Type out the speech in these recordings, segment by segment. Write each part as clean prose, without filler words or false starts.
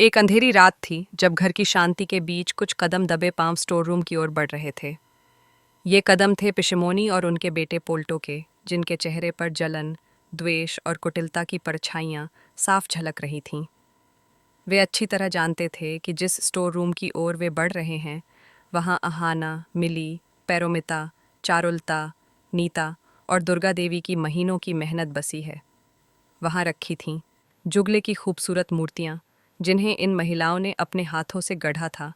एक अंधेरी रात थी जब घर की शांति के बीच कुछ कदम दबे पांव स्टोर रूम की ओर बढ़ रहे थे। ये कदम थे पिशमोनी और उनके बेटे पोल्टो के, जिनके चेहरे पर जलन, द्वेष और कुटिलता की परछाइयां साफ झलक रही थीं। वे अच्छी तरह जानते थे कि जिस स्टोर रूम की ओर वे बढ़ रहे हैं, वहां अहाना, मिली, पैरोमिता, चारुलता, नीता और दुर्गा देवी की महीनों की मेहनत बसी है। वहां रखी थीं जुगले की खूबसूरत मूर्तियां, जिन्हें इन महिलाओं ने अपने हाथों से गढ़ा था,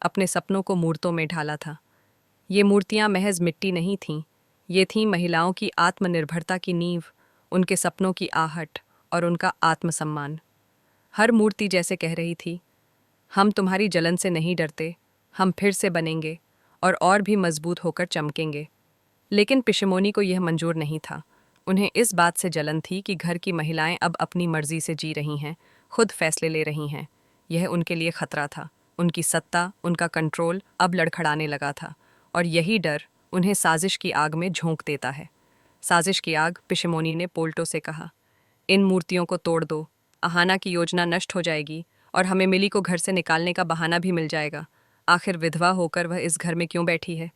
अपने सपनों को मूर्तों में ढाला था। ये मूर्तियां महज मिट्टी नहीं थीं, ये थीं महिलाओं की आत्मनिर्भरता की नींव, उनके सपनों की आहट और उनका आत्मसम्मान। हर मूर्ति जैसे कह रही थी, हम तुम्हारी जलन से नहीं डरते, हम फिर से बनेंगे और भी मजबूत होकर चमकेंगे। लेकिन पिशमोनी को यह मंजूर नहीं था। उन्हें इस बात से जलन थी कि घर की महिलाएं अब अपनी मर्जी से जी रही हैं, खुद फैसले ले रही हैं। यह उनके लिए खतरा था। उनकी सत्ता, उनका कंट्रोल अब लड़खड़ाने लगा था, और यही डर उन्हें साजिश की आग में झोंक देता है। साजिश की आग। पिशमोनी ने पोल्टो से कहा, इन मूर्तियों को तोड़ दो। अहाना की योजना नष्ट हो जाएगी और हमें मिली को घर से निकालने का बहाना भी मिल जाएगा। आखिर विधवा होकर वह इस घर में क्यों बैठी है?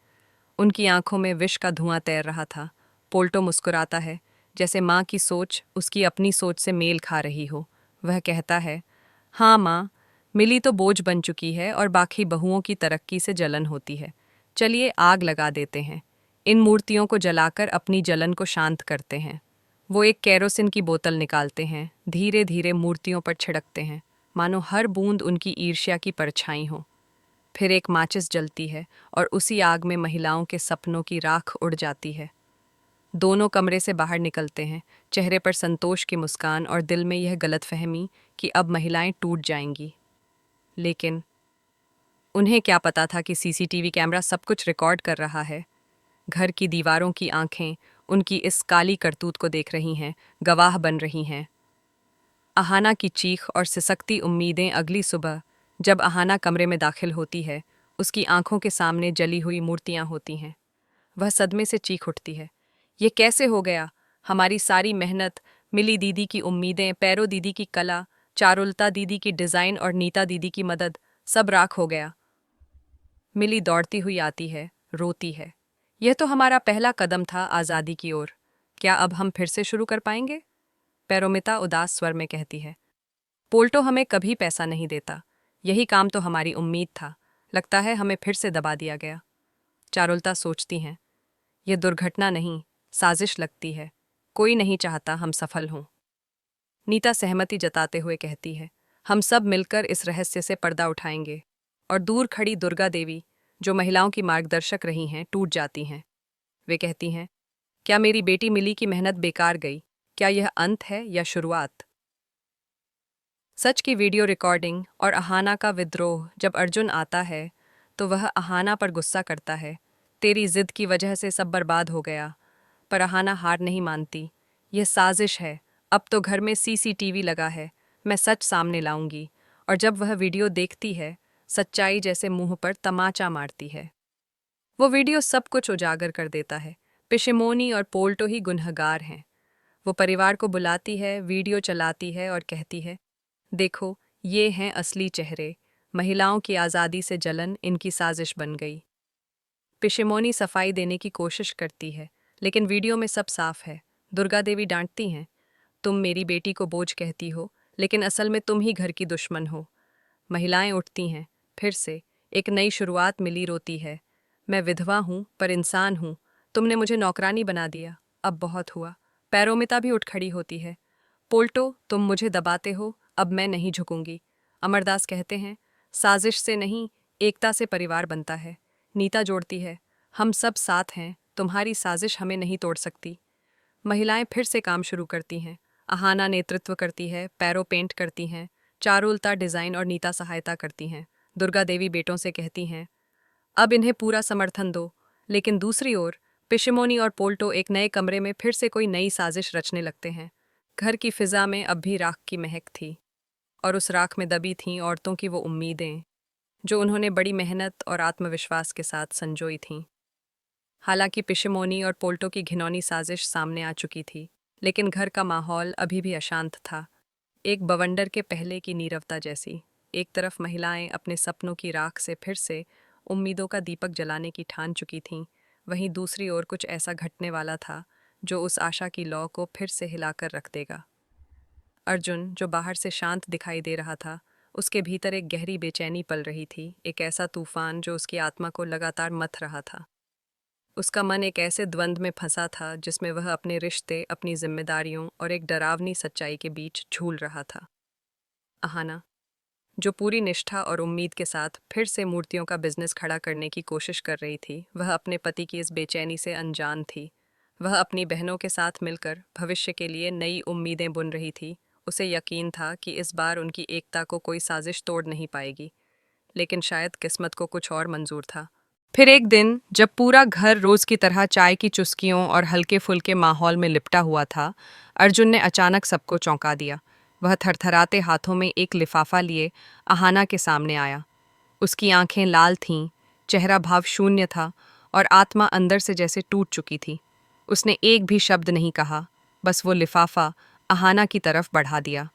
उनकी आंखों में विष का धुआं तैर रहा था। पोल्टो मुस्कुराता है, जैसे माँ की सोच उसकी अपनी सोच से मेल खा रही हो। वह कहता है, हाँ माँ, मिली तो बोझ बन चुकी है और बाकी बहुओं की तरक्की से जलन होती है। चलिए आग लगा देते हैं। इन मूर्तियों को जलाकर अपनी जलन को शांत करते हैं। वो एक केरोसिन की बोतल निकालते हैं, धीरे धीरे मूर्तियों पर छिड़कते हैं, मानो हर बूंद उनकी ईर्ष्या की परछाई हो। फिर एक माचिस जलती है और उसी आग में महिलाओं के सपनों की राख उड़ जाती है। दोनों कमरे से बाहर निकलते हैं, चेहरे पर संतोष की मुस्कान और दिल में यह गलतफहमी कि अब महिलाएं टूट जाएंगी। लेकिन उन्हें क्या पता था कि सीसीटीवी कैमरा सब कुछ रिकॉर्ड कर रहा है। घर की दीवारों की आंखें उनकी इस काली करतूत को देख रही हैं, गवाह बन रही हैं। अहाना की चीख और सिसकती उम्मीदें। अगली सुबह जब अहाना कमरे में दाखिल होती है, उसकी आंखों के सामने जली हुई मूर्तियां होती हैं। वह सदमे से चीख उठती है, ये कैसे हो गया? हमारी सारी मेहनत, मिली दीदी की उम्मीदें, पैरो दीदी की कला, चारुलता दीदी की डिज़ाइन और नीता दीदी की मदद, सब राख हो गया। मिली दौड़ती हुई आती है, रोती है। यह तो हमारा पहला कदम था आज़ादी की ओर। क्या अब हम फिर से शुरू कर पाएंगे? पैरोमिता उदास स्वर में कहती है, पोल्टो हमें कभी पैसा नहीं देता। यही काम तो हमारी उम्मीद था। लगता है हमें फिर से दबा दिया गया। चारुलता सोचती हैं, यह दुर्घटना नहीं, साजिश लगती है। कोई नहीं चाहता हम सफल हों। नीता सहमति जताते हुए कहती है, हम सब मिलकर इस रहस्य से पर्दा उठाएंगे। और दूर खड़ी दुर्गा देवी, जो महिलाओं की मार्गदर्शक रही हैं, टूट जाती हैं। वे कहती हैं, क्या मेरी बेटी मिली की मेहनत बेकार गई? क्या यह अंत है या शुरुआत? सच की वीडियो रिकॉर्डिंग और अहाना का विद्रोह। जब अर्जुन आता है तो वह अहाना पर गुस्सा करता है, तेरी जिद की वजह से सब बर्बाद हो गया। पर अहाना हार नहीं मानती। यह साजिश है, अब तो घर में सीसीटीवी लगा है, मैं सच सामने लाऊंगी। और जब वह वीडियो देखती है, सच्चाई जैसे मुंह पर तमाचा मारती है। वो वीडियो सब कुछ उजागर कर देता है। पिशमोनी और पोल्टो ही गुनहगार हैं। वो परिवार को बुलाती है, वीडियो चलाती है और कहती है, देखो, ये हैं असली चेहरे। महिलाओं की आज़ादी से जलन इनकी साजिश बन गई। पिशमोनी सफाई देने की कोशिश करती है, लेकिन वीडियो में सब साफ है। दुर्गा देवी डांटती हैं, तुम मेरी बेटी को बोझ कहती हो, लेकिन असल में तुम ही घर की दुश्मन हो। महिलाएं उठती हैं, फिर से एक नई शुरुआत। मिली रोती है, मैं विधवा हूँ पर इंसान हूँ। तुमने मुझे नौकरानी बना दिया, अब बहुत हुआ। पैरोमिता भी उठ खड़ी होती है, पोल्टो, तुम मुझे दबाते हो, अब मैं नहीं झुकूंगी। अमरदास कहते हैं, साजिश से नहीं, एकता से परिवार बनता है। नीता जोड़ती है, हम सब साथ हैं, तुम्हारी साजिश हमें नहीं तोड़ सकती। महिलाएं फिर से काम शुरू करती हैं। अहाना नेतृत्व करती है, पैरो पेंट करती हैं, चारुलता डिज़ाइन और नीता सहायता करती हैं। दुर्गा देवी बेटों से कहती हैं, अब इन्हें पूरा समर्थन दो। लेकिन दूसरी ओर पिशमोनी और पोल्टो एक नए कमरे में फिर से कोई नई साजिश रचने लगते हैं। घर की फिजा में अब भी राख की महक थी, और उस राख में दबी थीं औरतों की वो उम्मीदें, जो उन्होंने बड़ी मेहनत और आत्मविश्वास के साथ संजोई थीं। हालांकि पिशमोनी और पोल्टो की घिनौनी साजिश सामने आ चुकी थी, लेकिन घर का माहौल अभी भी अशांत था, एक बवंडर के पहले की नीरवता जैसी। एक तरफ महिलाएं अपने सपनों की राख से फिर से उम्मीदों का दीपक जलाने की ठान चुकी थीं, वहीं दूसरी ओर कुछ ऐसा घटने वाला था जो उस आशा की लौ को फिर से हिलाकर रख देगा। अर्जुन, जो बाहर से शांत दिखाई दे रहा था, उसके भीतर एक गहरी बेचैनी पल रही थी, एक ऐसा तूफान जो उसकी आत्मा को लगातार मथ रहा था। उसका मन एक ऐसे द्वंद्व में फंसा था जिसमें वह अपने रिश्ते, अपनी जिम्मेदारियों और एक डरावनी सच्चाई के बीच झूल रहा था। अहाना, जो पूरी निष्ठा और उम्मीद के साथ फिर से मूर्तियों का बिजनेस खड़ा करने की कोशिश कर रही थी, वह अपने पति की इस बेचैनी से अनजान थी। वह अपनी बहनों के साथ मिलकर भविष्य के लिए नई उम्मीदें बुन रही थी। उसे यकीन था कि इस बार उनकी एकता को कोई साजिश तोड़ नहीं पाएगी, लेकिन शायद किस्मत को कुछ और मंजूर था। फिर एक दिन, जब पूरा घर रोज की तरह चाय की चुस्कियों और हल्के फुल्के माहौल में लिपटा हुआ था, अर्जुन ने अचानक सबको चौंका दिया। वह थरथराते हाथों में एक लिफाफा लिए अहाना के सामने आया। उसकी आंखें लाल थीं, चेहरा भाव शून्य था और आत्मा अंदर से जैसे टूट चुकी थी। उसने एक भी शब्द नहीं कहा, बस वो लिफाफा अहाना की तरफ बढ़ा दिया।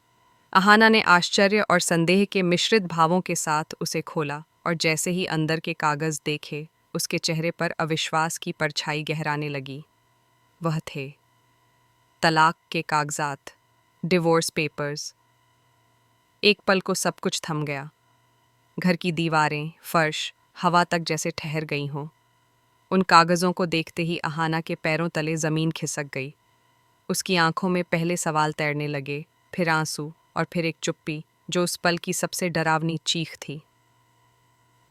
अहाना ने आश्चर्य और संदेह के मिश्रित भावों के साथ उसे खोला और जैसे ही अंदर के कागज देखे, उसके चेहरे पर अविश्वास की परछाई गहराने लगी। वह थे तलाक के कागजात, डिवोर्स पेपर्स। एक पल को सब कुछ थम गया। घर की दीवारें, फर्श, हवा तक जैसे ठहर गई हों। उन कागजों को देखते ही अहाना के पैरों तले जमीन खिसक गई। उसकी आंखों में पहले सवाल तैरने लगे, फिर आंसू और फिर एक चुप्पी जो उस पल की सबसे डरावनी चीख थी।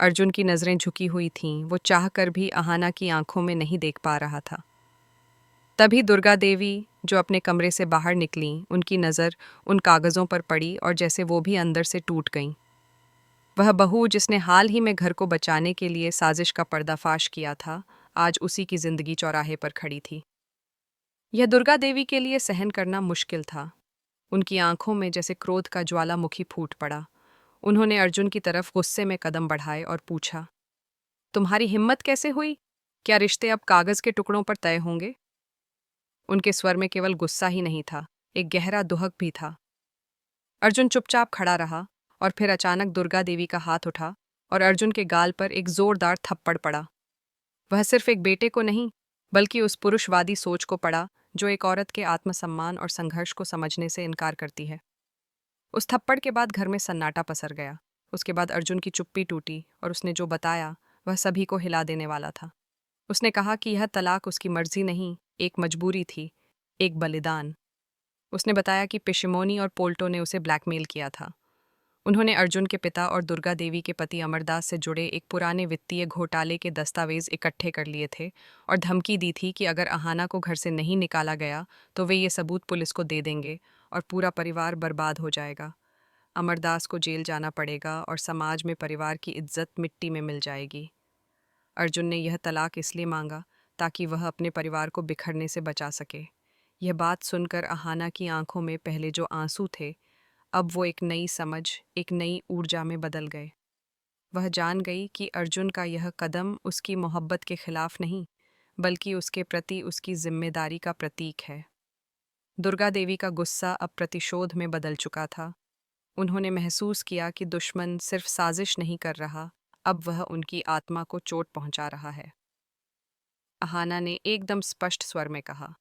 अर्जुन की नजरें झुकी हुई थीं, वो चाहकर भी अहाना की आंखों में नहीं देख पा रहा था। तभी दुर्गा देवी, जो अपने कमरे से बाहर निकलीं, उनकी नज़र उन कागज़ों पर पड़ी और जैसे वो भी अंदर से टूट गईं। वह बहू जिसने हाल ही में घर को बचाने के लिए साजिश का पर्दाफाश किया था, आज उसी की जिंदगी चौराहे पर खड़ी थी। यह दुर्गा देवी के लिए सहन करना मुश्किल था। उनकी आंखों में जैसे क्रोध का ज्वालामुखी फूट पड़ा। उन्होंने अर्जुन की तरफ गुस्से में कदम बढ़ाए और पूछा, तुम्हारी हिम्मत कैसे हुई? क्या रिश्ते अब कागज के टुकड़ों पर तय होंगे? उनके स्वर में केवल गुस्सा ही नहीं था, एक गहरा दुहक भी था। अर्जुन चुपचाप खड़ा रहा और फिर अचानक दुर्गा देवी का हाथ उठा और अर्जुन के गाल पर एक जोरदार थप्पड़ पड़ा। वह सिर्फ एक बेटे को नहीं, बल्कि उस पुरुषवादी सोच को पड़ा जो एक औरत के आत्मसम्मान और संघर्ष को समझने से इनकार करती है। उस थप्पड़ के बाद घर में सन्नाटा पसर गया। उसके बाद अर्जुन की चुप्पी टूटी और उसने जो बताया वह सभी को हिला देने वाला था। उसने कहा कि यह तलाक उसकी मर्जी नहीं, एक मजबूरी थी, एक बलिदान। उसने बताया कि पिशिमोनी और पोल्टो ने उसे ब्लैकमेल किया था। उन्होंने अर्जुन के पिता और दुर्गा देवी के पति अमरदास से जुड़े एक पुराने वित्तीय घोटाले के दस्तावेज इकट्ठे कर लिए थे और धमकी दी थी कि अगर अहाना को घर से नहीं निकाला गया तो वे ये सबूत पुलिस को दे देंगे और पूरा परिवार बर्बाद हो जाएगा। अमरदास को जेल जाना पड़ेगा और समाज में परिवार की इज्जत मिट्टी में मिल जाएगी। अर्जुन ने यह तलाक इसलिए मांगा ताकि वह अपने परिवार को बिखरने से बचा सके। यह बात सुनकर अहाना की आंखों में पहले जो आंसू थे, अब वो एक नई समझ, एक नई ऊर्जा में बदल गए। वह जान गई कि अर्जुन का यह कदम उसकी मोहब्बत के खिलाफ नहीं, बल्कि उसके प्रति उसकी जिम्मेदारी का प्रतीक है। दुर्गा देवी का गुस्सा अब प्रतिशोध में बदल चुका था। उन्होंने महसूस किया कि दुश्मन सिर्फ साजिश नहीं कर रहा, अब वह उनकी आत्मा को चोट पहुंचा रहा है। अहाना ने एकदम स्पष्ट स्वर में कहा,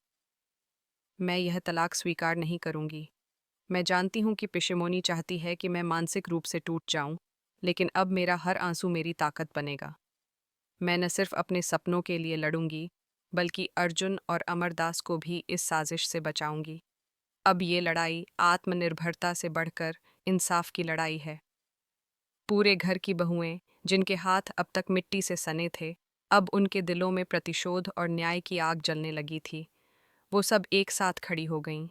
मैं यह तलाक स्वीकार नहीं करूंगी। मैं जानती हूँ कि पिशिमोनी चाहती है कि मैं मानसिक रूप से टूट जाऊं, लेकिन अब मेरा हर आंसू मेरी ताकत बनेगा। मैं न सिर्फ अपने सपनों के लिए लड़ूंगी, बल्कि अर्जुन और अमरदास को भी इस साजिश से बचाऊंगी। अब ये लड़ाई आत्मनिर्भरता से बढ़कर इंसाफ की लड़ाई है। पूरे घर की बहुएं, जिनके हाथ अब तक मिट्टी से सने थे, अब उनके दिलों में प्रतिशोध और न्याय की आग जलने लगी थी। वो सब एक साथ खड़ी हो गईं,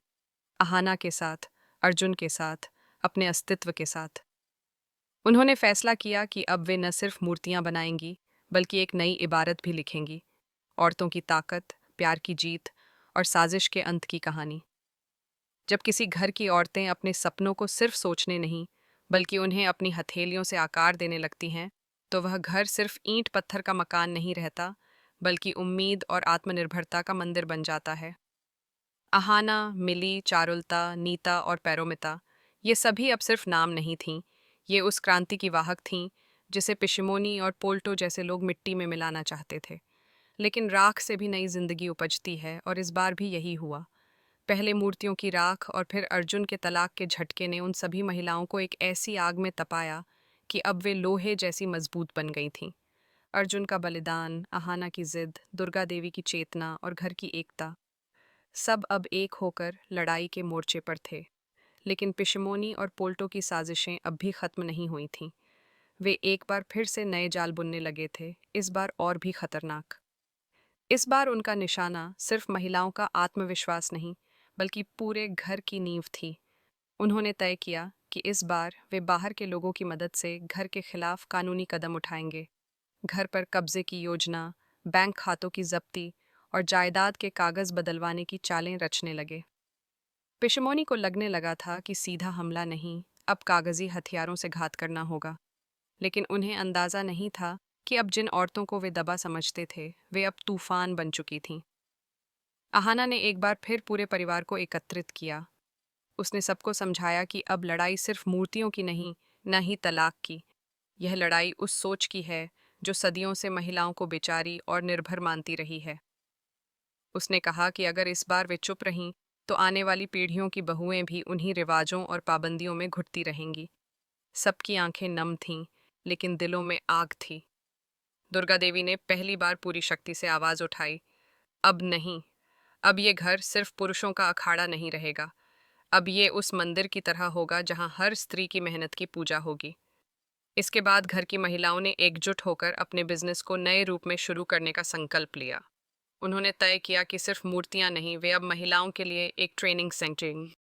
अहाना के साथ, अर्जुन के साथ, अपने अस्तित्व के साथ। उन्होंने फैसला किया कि अब वे न सिर्फ मूर्तियां बनाएंगी, बल्कि एक नई इबारत भी लिखेंगी, औरतों की ताकत, प्यार की जीत और साजिश के अंत की कहानी। जब किसी घर की औरतें अपने सपनों को सिर्फ सोचने नहीं, बल्कि उन्हें अपनी हथेलियों से आकार देने लगती हैं, तो वह घर सिर्फ ईंट पत्थर का मकान नहीं रहता, बल्कि उम्मीद और आत्मनिर्भरता का मंदिर बन जाता है। अहाना, मिली, चारुलता, नीता और पैरोमिता, ये सभी अब सिर्फ नाम नहीं थीं, ये उस क्रांति की वाहक थीं जिसे पिशिमोनी और पोल्टो जैसे लोग मिट्टी में मिलाना चाहते थे। लेकिन राख से भी नई जिंदगी उपजती है और इस बार भी यही हुआ। पहले मूर्तियों की राख और फिर अर्जुन के तलाक के झटके ने उन सभी महिलाओं को एक ऐसी आग में तपाया कि अब वे लोहे जैसी मजबूत बन गई थीं। अर्जुन का बलिदान, आहाना की जिद, दुर्गा देवी की चेतना और घर की एकता, सब अब एक होकर लड़ाई के मोर्चे पर थे। लेकिन पिशमोनी और पोल्टो की साजिशें अब भी खत्म नहीं हुई थीं। वे एक बार फिर से नए जाल बुनने लगे थे, इस बार और भी खतरनाक। इस बार उनका निशाना सिर्फ महिलाओं का आत्मविश्वास नहीं, बल्कि पूरे घर की नींव थी। उन्होंने तय किया कि इस बार वे बाहर के लोगों की मदद से घर के खिलाफ कानूनी कदम उठाएंगे। घर पर कब्जे की योजना, बैंक खातों की जब्ती और जायदाद के कागज बदलवाने की चालें रचने लगे। पिशमोनी को लगने लगा था कि सीधा हमला नहीं, अब कागजी हथियारों से घात करना होगा। लेकिन उन्हें अंदाजा नहीं था कि अब जिन औरतों को वे दबा समझते थे, वे अब तूफान बन चुकी थीं। आहाना ने एक बार फिर पूरे परिवार को एकत्रित किया। उसने सबको समझाया कि अब लड़ाई सिर्फ मूर्तियों की नहीं, न ही तलाक की। यह लड़ाई उस सोच की है जो सदियों से महिलाओं को बेचारी और निर्भर मानती रही है। उसने कहा कि अगर इस बार वे चुप रहीं, तो आने वाली पीढ़ियों की बहुएं भी उन्हीं रिवाजों और पाबंदियों में घुटती रहेंगी। सबकी आंखें नम थीं, लेकिन दिलों में आग थी। दुर्गा देवी ने पहली बार पूरी शक्ति से आवाज उठाई, अब नहीं। अब ये घर सिर्फ पुरुषों का अखाड़ा नहीं रहेगा। अब ये उस मंदिर की तरह होगा जहां हर स्त्री की मेहनत की पूजा होगी। इसके बाद घर की महिलाओं ने एकजुट होकर अपने बिजनेस को नए रूप में शुरू करने का संकल्प लिया। उन्होंने तय किया कि सिर्फ मूर्तियां नहीं, वे अब महिलाओं के लिए एक ट्रेनिंग सेंटर